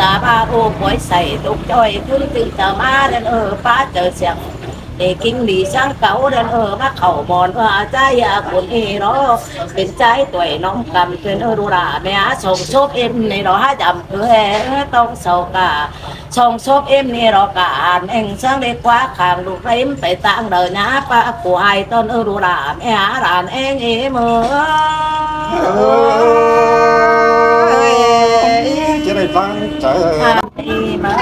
ตาบ้าโอ้ป่วยใส่ตุกจ้อยขึ้นตึงจะมาเดินป้าเจอเสียงเด็กกิ้งดีช่างเก่าเดินมาเข่าบอนว่าใจคนรอเป็นใจตัวน้องกำเป็นดูราแม่ส่งโชคเอ็มในรอหาจำคือต้องเศร้ากาส่งโชคเอ็มในรอกาอ่านเองช่างเด็กกว่าข้างลูกเอ็มไปต่างเดินนะป้าป่วยต้นดูราแม่หลานเองเมื่อจะได้ฟังเจอมา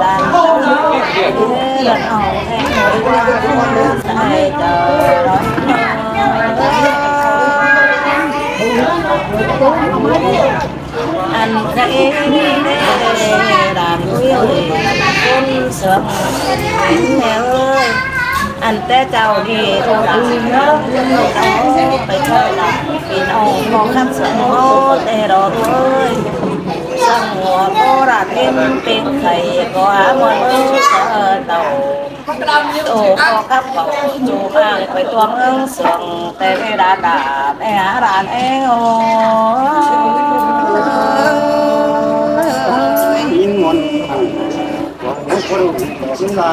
ดันเอาแห่งใส่เจอร้อยอันใครดันคนเสื่อมแม่เอ้ยอันแต่เจ้านี่ทุกอย่างไปเท่าไหร่ปีนเอามองข้ามเสื่อมโอ้แต่รอด้วยสังหัวโบราณเอ็มเป็นไข่ก็หามันเต่าโตพอกับเป่าจูบ้างไปตัวเมืองเสื่อมแต่ไม่ด่าแม่หาร้านเองโอ้ยินงอนคนสิลา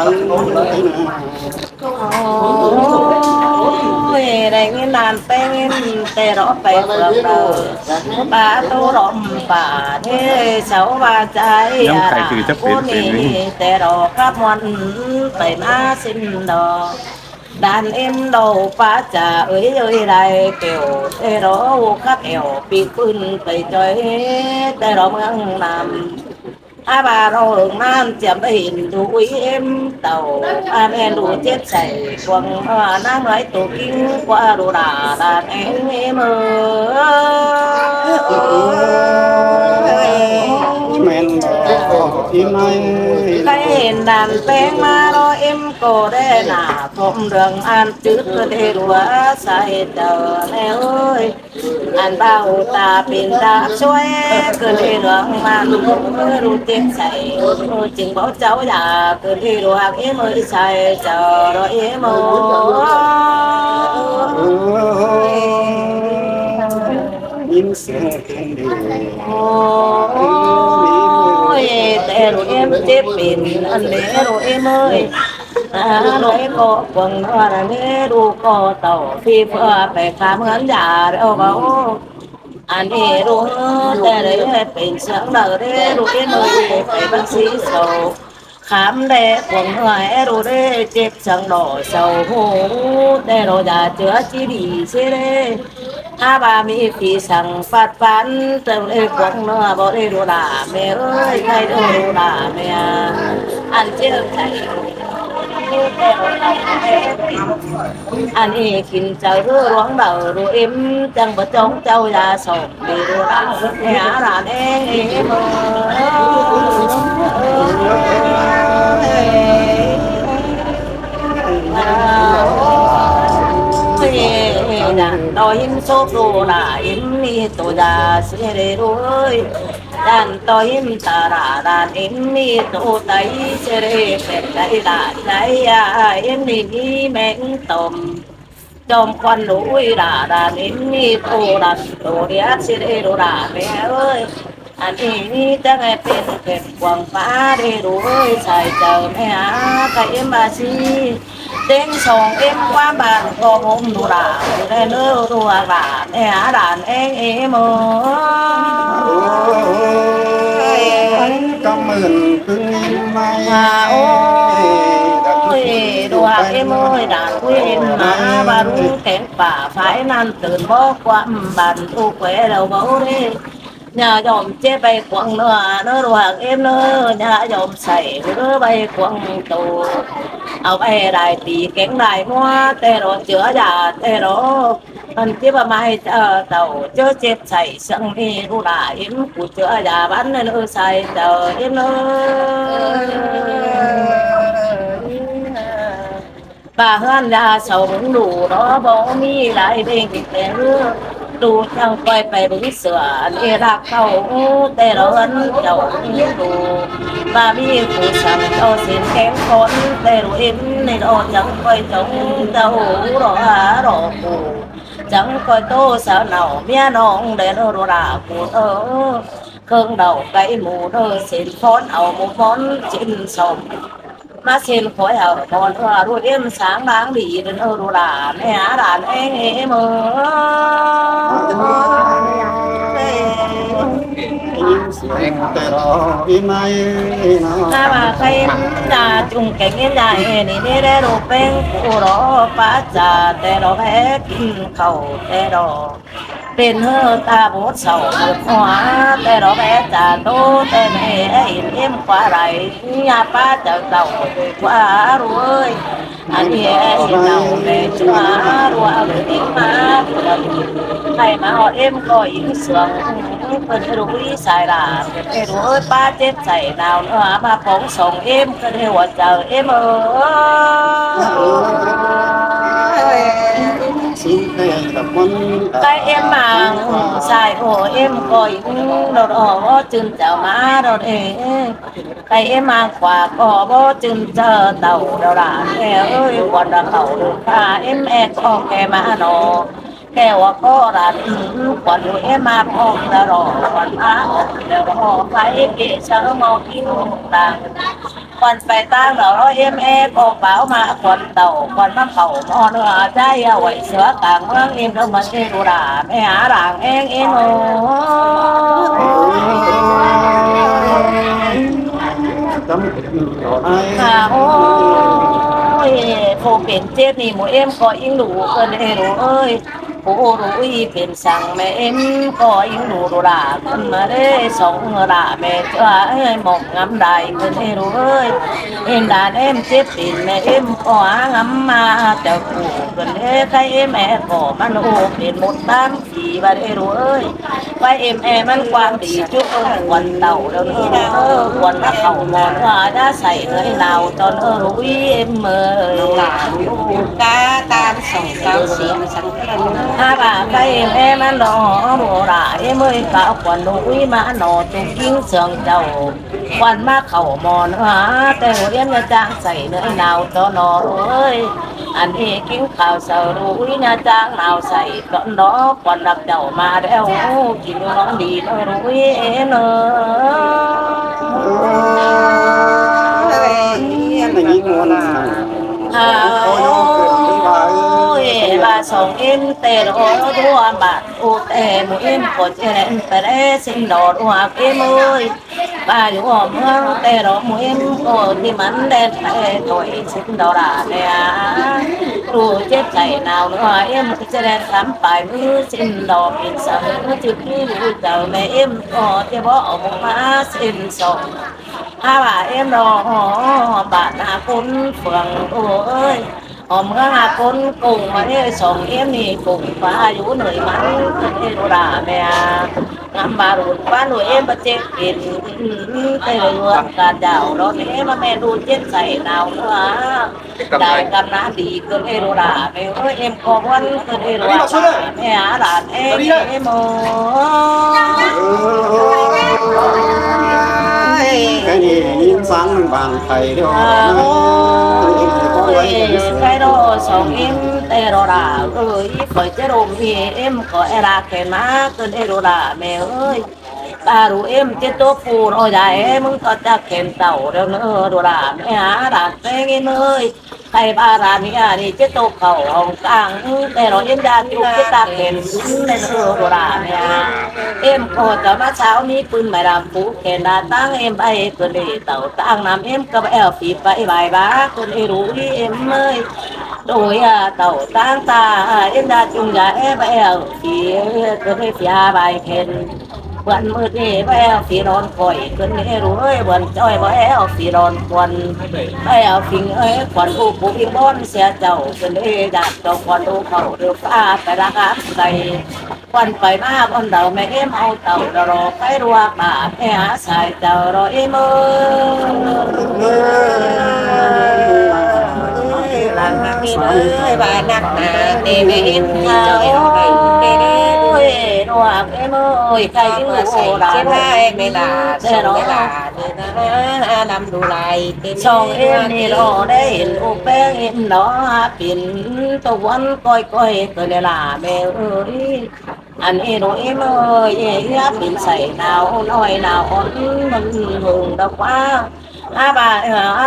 ได้เงินนานไปเงินแต่รอไปเมืองเดิมป่าโตรอมป่าเทเสาว่าใจผู้นี้แต่รอกับวันไปมาสิ้นดอกđàn em đầu phá trà ơi đại kiểu tê đó khát eo bị khuyên tây chơi tê đó ngang nam bà rồi nam chậm hình đuổi em tàu anh em đủ chết chảy quăng nam lấy tổ kinh qua đồ đà đàn em men im nay cái đàn beng mà đó em cô đây nà thôm đường ăn trước để đùa say chờ nè ơi ăn bao ta pin ta xoay cứ đi đường mà đủ tiếng say chừng bảo cháu già cứ đi đùa em ơi say chờ rồi em ơi im sẽ điแต่รู้เอ็มเจ็บเป็นอันเดรู้เอ็มเอ้ยรู้เอ็มก็คงว่าอันเดรู้ก็เต่าพี่เพื่อไปข้ามเงินยาแล้วก็อันนี้รู้แต่เลยเป็นเสียงเดินรู้เอ็มเอ้ยไปบัญชีโซ่ขามเด็กคงหายรู้ได้เจ็บสังดอกโซ่หูแต่รู้จะเจอจีดีเสียเลยถ้าบามีพี่สั่งฟัดฟันเติมเลยกวงเนื้อบ่ได้ดูด่าแม่เอ้ยใครดูด่าแม่อันเจ้าใจอันนี้กินเจ้ารู้ร้องเดารู้เอ็มจังบ่จ้องเจ้ายาส่งดีดูด่าแม่หลานเองđòi im số đồ là im mi tổ già sẽ để đuôi đàn đòi im ta ra đàn im mi tổ tay sẽ để bẹt lại là lại im mi mẹn tôm trong quan núi là đàn im mi tổ đàn tổ đĩa sẽ để đồ là mẹ ơi anh ini ta ngheเป็นquang phá để đuôi xài chờ mẹ cái em bà si tiếng song em qua bàn có hôm đủ đà để nỡ đùa bà mẹ đàn em cảm ơn cưng mai ôi đùa em ơi đàn của em mà bà đúng kém bà phải nanตื่นบ่ความbàn thu quẻ đầu bố đi nhà dòm chế bay quăng nó ruột em nó nhà dòm sảy nó bay quăng tùเอาไปได้ตีแข็งได้มัวแต่รอเจือยาแต่รอมันที่ว่าไม่เต่าเจอเจ็บใส่สังมีรู้ได้เอ็มกูเจือยาบ้านนั่นใส่เต่าเอ็มbà hơn ra sầu cũng đủ đó bố mi lại bên cái đủ chẳng quay phải bứng sửa để đặt khẩu để đó ấn chậu đủ và mi phụ sẵn cho xin kém con để đủ em này đó chẳng quay chống đâu đó hả đó phụ chẳng quay tô sao nào mía nong để nó đồ đà phụ เครื่องเดาไก่หมูเด้อเส้นฟ้อนเอาหมูฟ้อนจิ้นสมมาเส้นขอยเอาพรว่ารู้เอ็มสางล้างดีเด้อรู้หลานแม่หาหลานเองเมื่ยินเสียงแต่รออีไม่นอนถ้ามาใครจะจุงแก่งเงี้ยใหญ่นี่ได้รูปเป็นกูรอป้าจ่าแต่รอแพ้กินข้าวแต่รอเป็นเฮอตาบดเศร้าหมดหัวแต่รอแพ้จ่าโตแต่แม่เอ็มกว่าไรยาป้าจะเต่ากว่ารู้เอ้ยอันนี้เต่าแม่ชัวรัวเลยดิ้งมาใครมาหอดเอ็มก็ยิงเสืองเพิ่นรู้วิสัยล่ะเอ้รู้เอ้ยป้าเจ็บใส่หนาวเนื้อมาปองส่งเอ็มก็ได้ว่าเจอเอ็มสิแต่กับคนใครเอ็มมาใส่โอเอ็มก็ยิงโดดอ๋อจึงจะมาโดดใครเอ็มมาขวาก็บ่จึงเจอเต่าดาราแค่เอ้ยกว่าดาเต่าดูค่าเอ็มแอกก็แกมาโนแก้วก็รันกว่าดูเอ็มมาพองตลอดวันมาเดี๋ยวรอไปเกเชอมอกินต่างวันไปตั้งเราเอ็มเอก็เป๋ามาควันเต่าควันมะเผามอเนื้อใจเอาไว้เสือกลางเมืองเอ็มแล้วมันเอรูราไม่หาหลังเองเอ็มจำเป็นต่อไอ้โอ้ยโฟเป็นเจ็บนี่หมูเอ็มก็ยิ่งหลูเกินเอรูเอ้ยโอ้รู้อีเป็นสั่งแม่เอ็มก็ยิ่งหลูดูราขึ้นมาได้สองราแม่เจ้าเอ้ยหมกงำได้เกินเอรูเอ้ยเอ็มด่านเอ็มเจ็บเป็นแม่เอ็มก็หางำมาแต่กูเกินเอ้ใครเอ็มแม่ก็มันโอ้เป็นหมดตามขี่บัดเอรูเอ้ยไปเอ็มแอมันความดีจุกวันเต่าแล้วนี่วันละเข่าหมอนว่าจะใส่เอ้ยเราตอนรู้อีเอ็มเมื่อตาตามส่งเก้าเสียงสังกันถ้าบ่าไปแม่มันรอโบราณเมื่อเก่าควันดูวิมาหนอจุกยิ่งเสืองเจ้าควันมาเข่ามอนหาแต่หัวเอ็มจะจ้างใส่เนื้อหนาวตอนนอเอ้ยอันนี้กินข้าวเสาดูวิญาจ้างหนาวใส่ตอนนอควันรับเจ้ามาแล้วกินน้องดีเนอรู้วิเนอไม่ยิงหัวหน้าบาส่งเอ็มเตะโอ้ดัวบาดโอเตะหมูเอ็มกดเจริญไปได้สิ่งดอดหัวเอ็มเอ้ยบาอยู่หัวเมืองเตะรอหมูเอ็มก็ที่มันเด็ดไปถอยสิ่งดอดาเนี่ยรู้เจ็บใจหนาวหัวเอ็มเจริญทำไปมือสิ่งดอกเป็นสังจุดนี้รู้เจ้าแม่เอ็มก็จะบอกออกมาสิ่งสองถ้าว่าเอ็มรอบาดหน้าคุณเฟืองโอ้ยเมื่อหาคนกุ้งมาเนี่ยส่งเอ็มนี่กุ้งฟ้าอยู่เหนื่อยมันเอ็มราแม่งามบารุนบ้านหนูเอ็มประเจ็บกินแต่เรื่องการเดาเราเนี่ยมาแม่ดูเจ็บใส่หนาวว่าได้กำนันดีเกินเอ็มราแม่เอ็มก็วันเกินเอ็มราแม่หาหลานเอ็มแค่นี้ยินฟังบางไทยเดียวใครรอส่งเอ็มแต่รอราเอ้ยคอยจะรมพี่เอ็มก็เอราแค่มาเกินเอรราแม่เอ้ยตารู้เอ็มเจ็ดตัวปูรอใหญ่มึงก็จะเข็นเต่าเดี๋ยวเนื้อดูราแม่หาด่านแป้งเอ้ยใครบารานี่นี่เจ็ดตัวเข่าห้องกลางแต่รอเอ็มดาจุกเจ็ดตาเข็นในเนื้อดูราแม่เอ็มก็จะมาเช้านี้ปืนไม่ดำปูเข็นดาตั้งเอ็มไปเกินเต่าตั้งน้ำเอ็มก็ไปแอลฟีไปใบบ้าเกินรู้เอ็มเอ้ยโดยเต่าตั้งตาเอ็มดาจุงยาเอ็มไปแอลฟีเกินเฟียใบเข็นวันมืดนี่ไปเอาฝีนอนคอยเกินไม่รู้เอ้ยวันจ้อยไปเอาฝีนอนควันไปเอาฟิงเอ้ยควันผู้ผู้พิงบอนเสียเจ้าเกินเอ้ยดัดเจ้าควันดูเขาเดือฟ้าไปรักษาใส่ควันไปมาบนเดาแม่เอ็มเอาเต่ารอไปรัวป่าแม่หาสายเจ้ารอเอ็มหลังนี้เลยว่านักหนาเตเอ็มเจ้าเอ็มไปเตเด้รัว กเอ้ยใครอยู่โอรา เจ็บให้เวลาส่งเวลานี่นะนำดูไลช่องเอ็มนี่รอได้เห็นอุแป้งเอ็มเนาะปิ่นตะวันก้อยก้อยก็ได้ล่ะแม่เอ้ยอันนี้โดเอ็มเอ้ยปิ่นใส่หนาวน้อยหนาวอ่อนมันหึงดอกว่าบา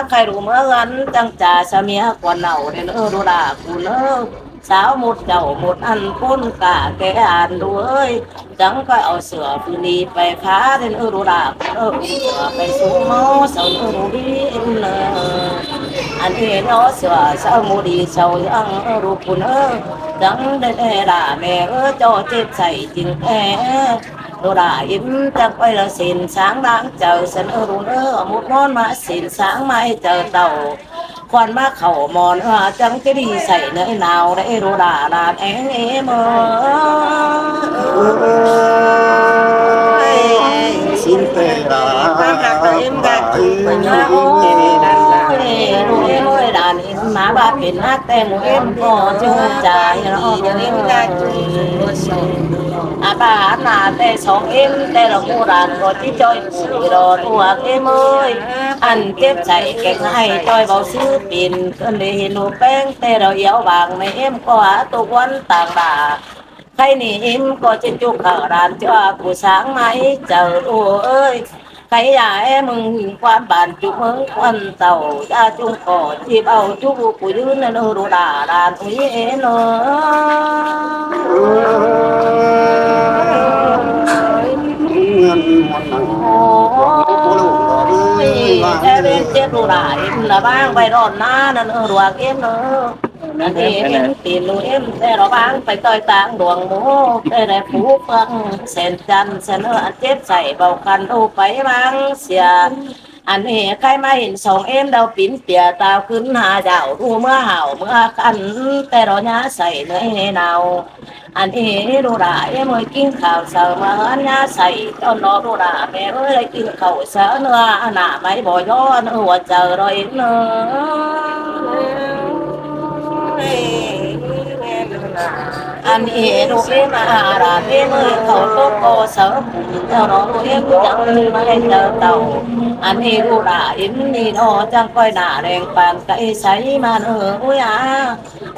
ใครรู้เมื่อกันจังจ่าสะเมียกว่าเน่าเด้อดูล่ะกูเด้อสาวหมดเจ้าหมดอันพ้นกะแกอ่านดูเอ้ยจังก็เอาเสือพื้นนี้ไปค้าเด้อดูล่ะเสือไปสู่หมอเสาดูดีเนออันนี้เนาะเสือเสามูดีเสายังรู้คุณจังได้ล่ะแม่เจ้าเจ็บใส่จริงแดูล่ะยิ้มจังไปละสินsáng đáng chờ sânรู้หมดนอนมาสินsáng mai chờ tàuควันมาเข้ามอนจังจะดีใส่เนยหนาวได้รู้ด่าลานเอ็มสินเตราความรักเอ็มก็คือมันอยู่ ดันล่ะรู้เอ้ยด่านอินมาบาดเป็นฮักแต่หมูเอ็มก็จูใจเนาะเอ็มก็จูบาหน้าแต่2เอ็มแต่ละหมู่ร้านก็ที่จอยซื้อรอตัวเอ็มเอ้ยอันเจ็บใจแก่ให้จอยเบาซื้อปิ่นเพิ่นได้เห็นหนูแป้งแต่เราเหี่ยวบางในเอ็มก็หาทุกวันต่างด่าใครนี่เอ็มก็จะจุกเข้าร้านจ้าผู้สางไหมเจ้าตัวเอ้ยใครอยากให้มึงความบานจุกมึงควันเต่าจะจุงก่อจีบเอาจุกกูยืนนั่นรู้ด่าร้านอุ้ยเอ็นเงินหมดนั่งบ่รู้แค่เป็นเจ็บรู้ด่าอิมละบ้างไปร้อนหน้านั่นรวกเอ็มนั่นเอ็มตีนเอ็มแต่เราบ้างไปต่อยต่างดวงหมูแต่ได้ผูกฟังเส้นจันเส้นเจ็บใส่เบาคันโอไปบางเสียอันนี้ใครมาเห็น2เอ็มเดาปิ่นเปียตาขึ้นหาเจ้ารู้เมื่อเห่าเมื่อคันแต่เราญาใส่เนื้อเนาอันนี้ดูด่าเอ็มกินข้าวเสามาญาใส่ตอนรอดูด่าแม่กินข้าวเสาเนื้อหน้าไม่บ่ย้อนหัวเจอรอยเนื้ออันนี้ดูเอ็มราเอ็มเขาโตโกเสาแล้วรอดูเอ็มจังไม่เจอเต่าอันนี้ดูด่าเอ็มนี่นอจังก้อยหน้าแรงปานไก่ใสมาอุ้ย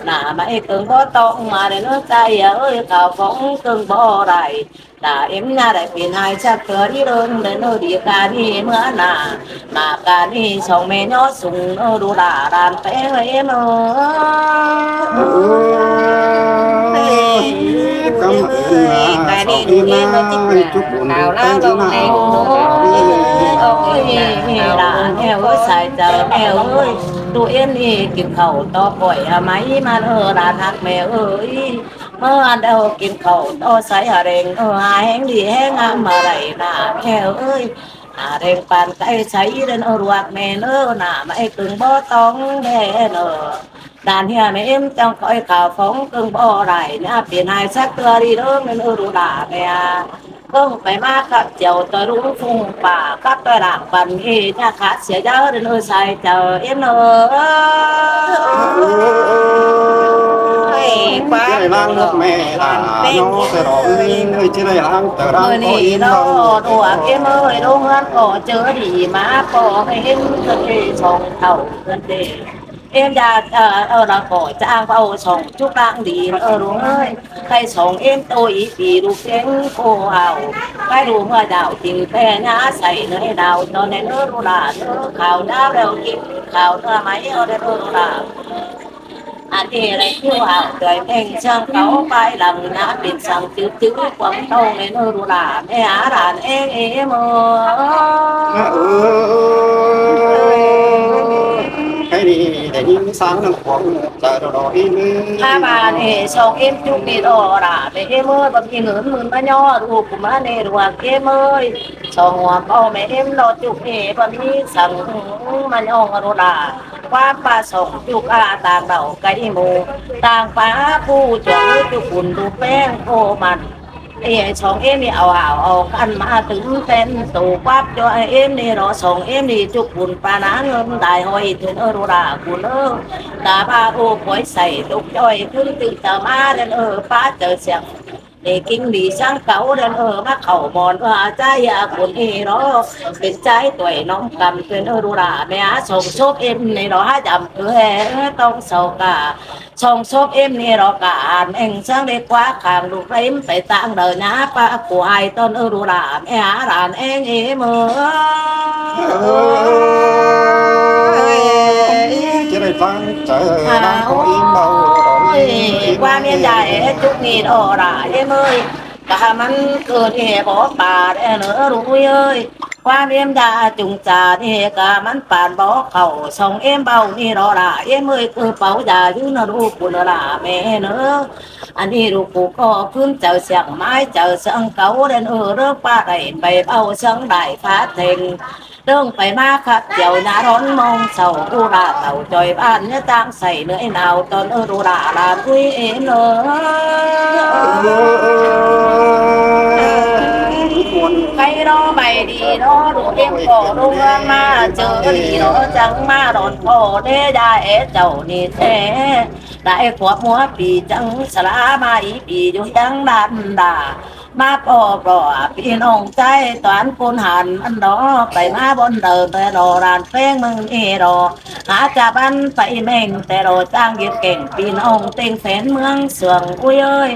หน้าไม่เกินบ่ต้องมาได้เนื้อใจเอ้ยข่าวของเกินบ่ได้ด่าเอ็มน่าได้เป็นให้ชักเกิดที่เรื่องได้เนื้อดีกาที่เมื่อหน้ากานี่2แม่ย่อสูงดูด่าร้านแป้งเอ็มกำเอิ้นกานี่ดูนี่มาจุกบุญตั้งที่หน้าโอ้ยด่าแม่ใส่เจอแม่ดูเอ็มนี่กินข้าวต่อปล่อยไหมมาร้านฮักแม่เอ้ยเมื่ออันเดียวกินข้าวต่อใส่แรงหาแห้งดีแห้งมาไรหน้าแม่เอ้ยแรงปานไก่ใช้เดินรวกแม่เนอหน้าไม่ตึงบ่ต้องแม่เนอด่านเฮียแม่เอ็มจังคอยข่าวของตึงบ่ไรเนี่ยเปลี่ยนให้สักตัวดีเด้อแม่รู้ด่าแม่ก็ไปมาครับเจ้าตัวรู้ฟุ้งป่าครับตัวหลังปันเฮจะขาดเสียเยอะเดินใส่เจ้าเอ็มเนอป้าล้างลูกแม่ล่ะน้องแต่ร้องนี่จะได้ล้างแต่ล้างก็อินเราตัวเอ็มโรงงานก็เจอดีมาก็ให้เห็นเกิดช่องเท่าเกินเดเอ็มอยากเราก็จะอ้างเอาช่องจุกลางดีรู้เอ้ยใครช่องเอ็มโตอีปีลูกเก่งโคเอาใครรู้เมื่อดาวจริงแพ้หน้าใส่เนื้อดาวตอนในเนื้อรู้ด่าเนื้อข่าวดาวแล้วกินข่าวเนื้อไหมได้รู้ด่าอันนี้อะไรที่ว่าเกิดเองช่างเขาไปหลังน้ำเป็นสั่งจืดๆความโตในเนื้อรู้ด่าแม่หาด่านเองเอ็มให้ดีแต่ยิ่งสร้างน้ำของจะรออีมือถ้าบ้าน2เอ็มจุกนี่รอด่าแม่เอ็มบางทีเงิน10,000มาย่อรูปมาในรวกเอ็ม2หัวพ่อแม่เอ็มรอจุกบางทีสั่งมาย่อรู้ด่าความประสงค์จุกต่างเราไก่หมูต่างป้าผู้จวงจุกปุ่นดูแป้งโคมัน2เอ็มนี่เอากันมาถึงเป็นตู่ปั๊บจอยเอ็มนี่รอ2เอ็มนี่จุกปุ่นปานาเงินได้หอยถึงรู้ด่ากูตาบ้าโอ้ป่วยใส่ตุกจอยขึ้นตื่นตามาเดินป้าเจอเสียง để kinh lý sang cấu đến mà khẩu mòn trái cuốn y đó bên trái tuổi nóng cầm tuyên đu đà mẹ sông xốp em này đó chậm cứ tông sầu cả sông xốp em này đó cả anh sang đi qua khang lục em phải tang đời nhá pa của ai tôn đu đà mẹ đàn em mơ chỉ để vang trời đang có im bao qua miền dài chút nghỉ đồ đã em ơi cả mình cứ nghe bỏ bà để nữa rồi ơi qua miền dài trùng trà thì cả mình bàn bỏ khẩu xong em bao ni đó đã em ơi cứ bảo già chứ nó đủ của nó là mẹ nữa anh đi đủ của có cứ chờ sáng mai chờ sáng cấu đến nước ba đầy bày bao sáng đại phát thành đương phải ma khát chiều nhà đón mong sầu u đà tàu trời ban nhớ tang xảy nữa nào tôn u đà là quý em nữa cái đó bày đi đó đủ em cổ đủ ma chờ đi đó chẳng ma đòn cổ để đại chầu ni thế đại quốc múa bì chẳng xả ma ý bì vô chẳng đàn đà ma bỏพี่น้องใจตอนคนหันอันดอไปมาบนเดินแต่รอร้านแป้งมึงนี่รอหาจับอันไปแม่งแต่รอจ้างเย็บเก่งพี่น้องเต็งแสนเมืองเสืองอุ้ยเอ้ย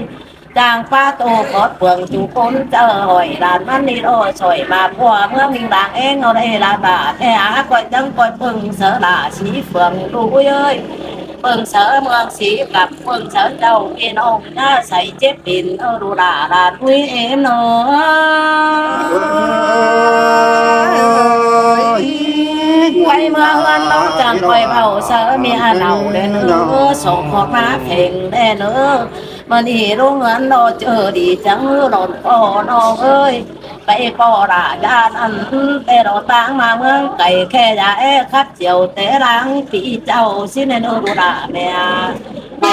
จ้างป้าโตกอดเปลืองจูปนเจอหอยร้านมันนี่รอสวยมาพัวเมืองมิงด่างเองเอาได้ลาบาแท้หาก่อยจังก่อยปึงเสือลาสีเฟืองดูอุ้ยเอ้ยปึงเสือเมืองสีกับปึงเสือเจ้าพี่น้องน่าใส่เจ็บปิ่นดูด่าร้านอุ้ยเอ็มเนาะไว้เมื่อวันน้องจันไปเผาเสือมีอาเนาเด้อเนื้อส่งขอมาเพ่งเด้อเนื้อมันนี่รู้เงินเราเจอดีจังหล่นพ่อน้องเอ้ยไปป่อราญาอันแต่เราตั้งมาเมืองไก่แค่ยาคัดเจียวแต่รังปีเจ้าสิเนนดูด่าแม่ไป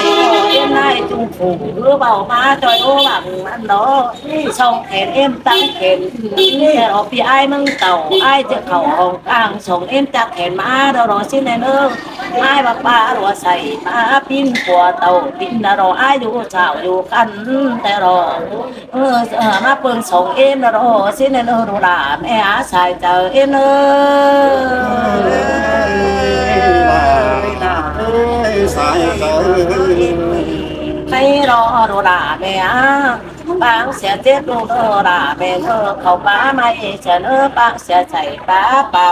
เอ็มนายจุงผูหรือเบามาจอยโอ้หลังมันเนาะส่งเข็นเอ็มตั้งเข็นนี่เราพี่ไอ้มึงเต่าไอ้จะเข่าห้องกลางส่งเอ็มจากเข็นมาเราสิเนนไอ้บักป้าเราใส่มาปิ้นขัวเต่าปิ้นเราไอ้อยู่เช้าอยู่กันแต่เรามาเปิงส่งเอ็มเราสิเนนดูด่าแม่อาใส่เจอเอ็มให้รอดูด่าแม่บางเสียเจ็บดูด่าแม่เขาป้าไม่เฉนบางเสียใจป้าเป่า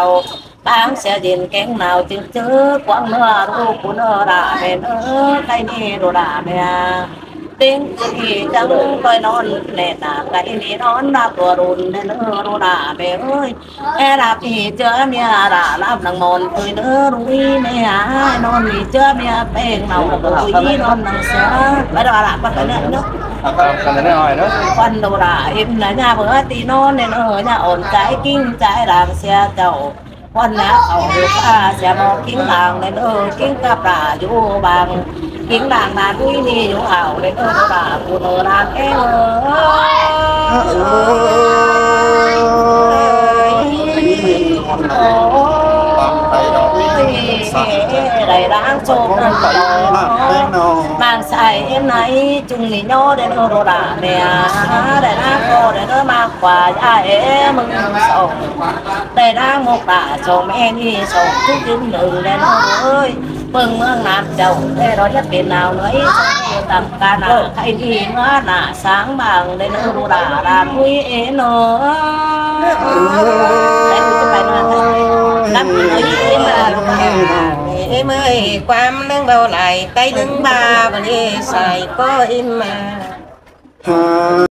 บางเสียดินแกงหนาวจึงเจอกวางเนื้อรูปคุณด่าแม่ใครนี่ดูด่าแม่ติ้งที่จังคอยนอนเล่นหน้าไก่นี่นอนรับตัวรุนเนื้อดูด่าแม่เอ้ยรับที่เจอเมียด่ารับนางมนต์คุยเนื้อรุ่ยแม่นอนนี่เจอเมียเป้งเมาคุยนอนนางเสือไม่ได้ด่าปักกันเนาะกันได้หน่อยเนาะฟันดูด่าเอ็มนะย่าเบื่อตีนอนเนี่ยย่าอ่อนใจกิ้งใจด่างเสียเจ้าวันนี้เขาดูป้าเสียมองกิ้งด่างเนี่ยกิ้งกับด่าอยู่บางกิ้งด่างด่าดุยนี่อยู่เอาเนี่ยด่ากูด่าเองได้ร่างโชคนั่นไปบางใส่เอ็มไหนจุงนี่โน่เดินโรดาเมียได้ร่างโคเดินมากกว่าย่ามึงส่งได้ร่างหมกตาชมเอ็นี่ส่งทุกยืนหนึ่งได้น้องเอ้ยเบิ่งเมืองน้ำเจ้าได้ร้อยจะเป็นนาวน้อยตามกาหน้าใครดีเมื่อหน้าsángบางได้โรดาดาคุยเนาะได้จะไปนอนรับน้อยมาem ơi quam nâng bao lại tay nâng ba và đi xài có im mà